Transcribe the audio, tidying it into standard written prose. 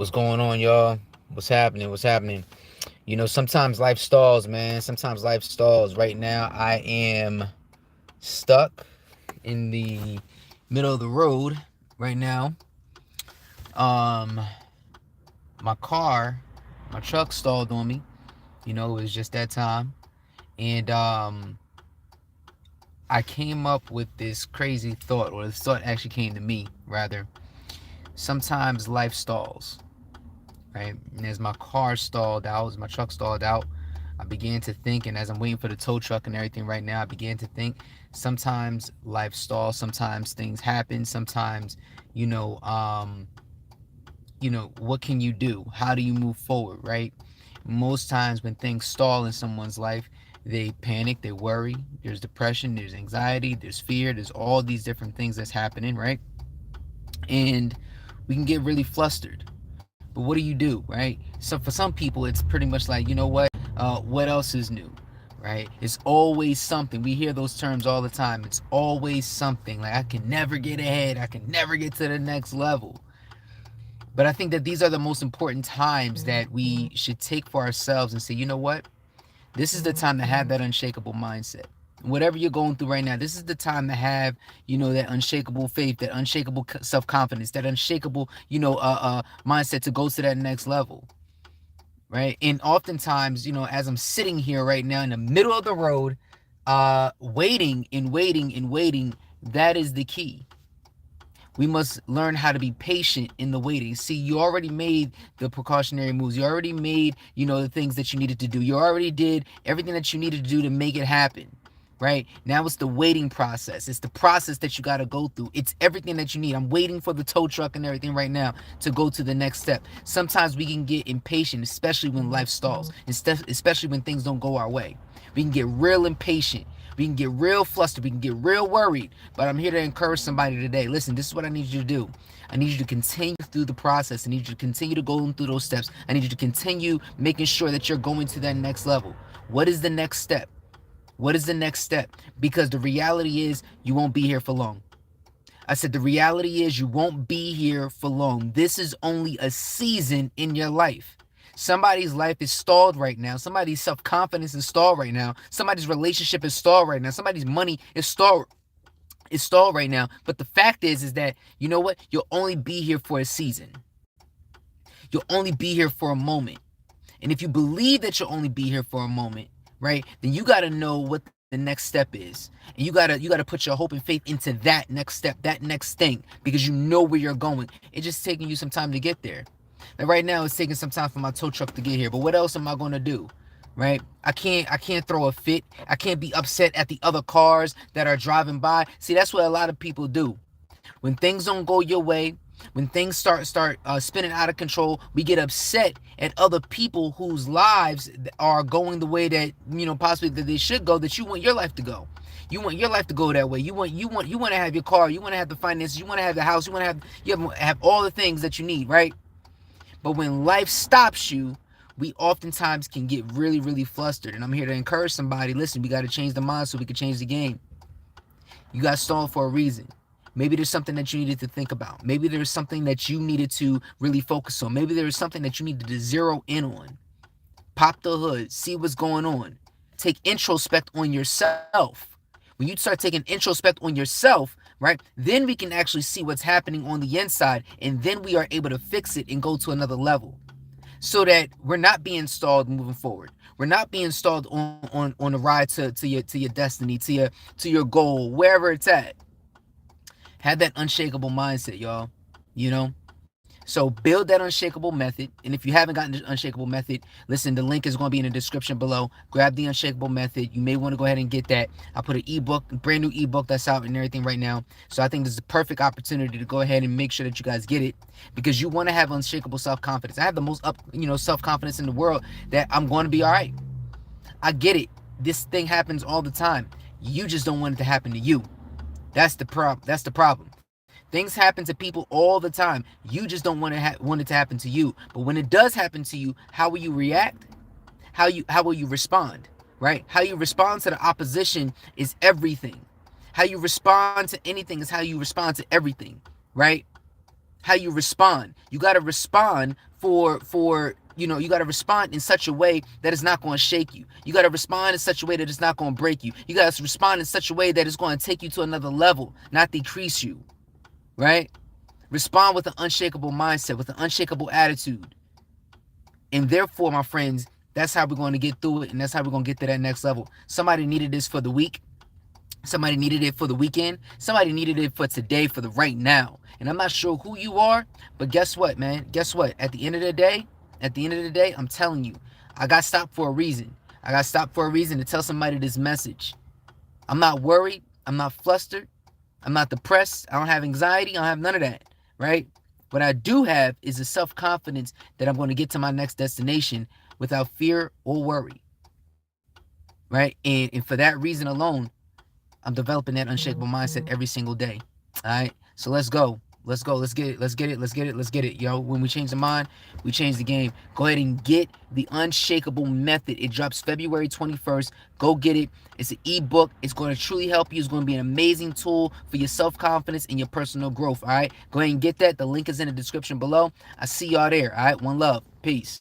What's going on, y'all? What's happening? What's happening? Sometimes life stalls, man. Sometimes life stalls. Right now, I am stuck in the middle of the road. Right now, um, my car, my truck stalled on me. It was just that time, and I came up with this crazy thought, or this thought actually came to me, rather. Sometimes life stalls, right? And as my car stalled out, as my truck stalled out, I began to think, and as I'm waiting for the tow truck and everything right now, I began to think sometimes life stalls, sometimes things happen, sometimes, you know, um, what can you do? How do you move forward, right? Most times when things stall in someone's life, they panic, they worry, there's depression, there's anxiety, there's fear, there's all these different things that's happening, right? And we can get really flustered. But what do, right? So for some people, it's pretty much like, what else is new, right? It's always something. We hear those terms all the time. It's always something. Like, I can never get ahead. I can never get to the next level. But I think that these are the most important times that we should take for ourselves and say, you know what? This is the time to have that unshakable mindset. Whatever you're going through right now, this is the time to have, that unshakable faith, that unshakable self-confidence, that unshakable, mindset to go to that next level, right? And oftentimes, as I'm sitting here right now in the middle of the road, waiting and waiting and waiting, that is the key. We must learn how to be patient in the waiting. See, you already made the precautionary moves. You already made, the things that you needed to do. You already did everything that you needed to do to make it happen. Right? Now it's the waiting process. It's the process that you got to go through. It's everything that you need. I'm waiting for the tow truck and everything right now to go to the next step. Sometimes we can get impatient, especially when life stalls, especially when things don't go our way. We can get real impatient. We can get real flustered. We can get real worried. But I'm here to encourage somebody today. Listen, this is what I need you to do. I need you to continue through the process. I need you to continue to go through those steps. I need you to continue making sure that you're going to that next level. What is the next step? What is the next step? Because the reality is you won't be here for long. I said the reality is you won't be here for long. This is only a season in your life. Somebody's life is stalled right now. Somebody's self-confidence is stalled right now. Somebody's relationship is stalled right now. Somebody's money is stalled right now. But the fact is that, you know what? You'll only be here for a season. You'll only be here for a moment. And if you believe that you'll only be here for a moment, right, then you got to know what the next step is. And you got to put your hope and faith into that next step, that next thing, because you know where you're going. It's just taking you some time to get there. Now, right now, it's taking some time for my tow truck to get here. But what else am I going to do? Right? I can't throw a fit. I can't be upset at the other cars that are driving by. See, that's what a lot of people do. When things don't go your way, when things start spinning out of control, we get upset at other people whose lives are going the way that, possibly that they should go, that you want your life to go. You want your life to go that way. You want to have your car. You want to have the finances. You want to have the house. You have all the things that you need, right? But when life stops you, we oftentimes can get really, really flustered. And I'm here to encourage somebody. Listen, we got to change the mind so we can change the game. You got stalled for a reason. Maybe there's something that you needed to think about. Maybe there's something that you needed to really focus on. Maybe there's something that you needed to zero in on. Pop the hood, see what's going on. Take introspect on yourself. When you start taking introspect on yourself, right, then we can actually see what's happening on the inside, and then we are able to fix it and go to another level, so that we're not being stalled moving forward. We're not being stalled on the ride to your destiny, to your goal, wherever it's at. Have that unshakable mindset, y'all. You know? So build that unshakable method. And if you haven't gotten the unshakable method, listen, the link is going to be in the description below. Grab the unshakable method. You may want to go ahead and get that. I put an ebook, brand new ebook that's out and everything right now. So I think this is a perfect opportunity to go ahead and make sure that you guys get it, because you want to have unshakable self-confidence. I have the most self-confidence in the world that I'm going to be all right. I get it. This thing happens all the time. You just don't want it to happen to you. That's the problem. Things happen to people all the time. You just don't want it to happen to you. But when it does happen to you, how will you react? How will you respond? Right? How you respond to the opposition is everything. How you respond to anything is how you respond to everything. Right? how you respond. You got to respond for you got to respond in such a way that it's not going to shake you. You got to respond in such a way that it's not going to break you. You got to respond in such a way that it's going to take you to another level, not decrease you, right? Respond with an unshakable mindset, with an unshakable attitude. And therefore, my friends, that's how we're going to get through it, and that's how we're going to get to that next level. Somebody needed this for the week. Somebody needed it for the weekend. Somebody needed it for today, for the right now. And I'm not sure who you are, but guess what, man? Guess what? At the end of the day, I'm telling you, I got stopped for a reason. I got stopped for a reason to tell somebody this message. I'm not worried. I'm not flustered. I'm not depressed. I don't have anxiety. I don't have none of that, right? What I do have is a self-confidence that I'm going to get to my next destination without fear or worry, right? And for that reason alone, I'm developing that unshakable mindset every single day. All right. So let's go. Let's go. Let's get it. Let's get it. Let's get it. Let's get it. Yo, when we change the mind, we change the game. Go ahead and get the Unshakable Method. It drops February 21st. Go get it. It's an ebook. It's going to truly help you. It's going to be an amazing tool for your self-confidence and your personal growth. All right. Go ahead and get that. The link is in the description below. I see y'all there. All right. One love. Peace.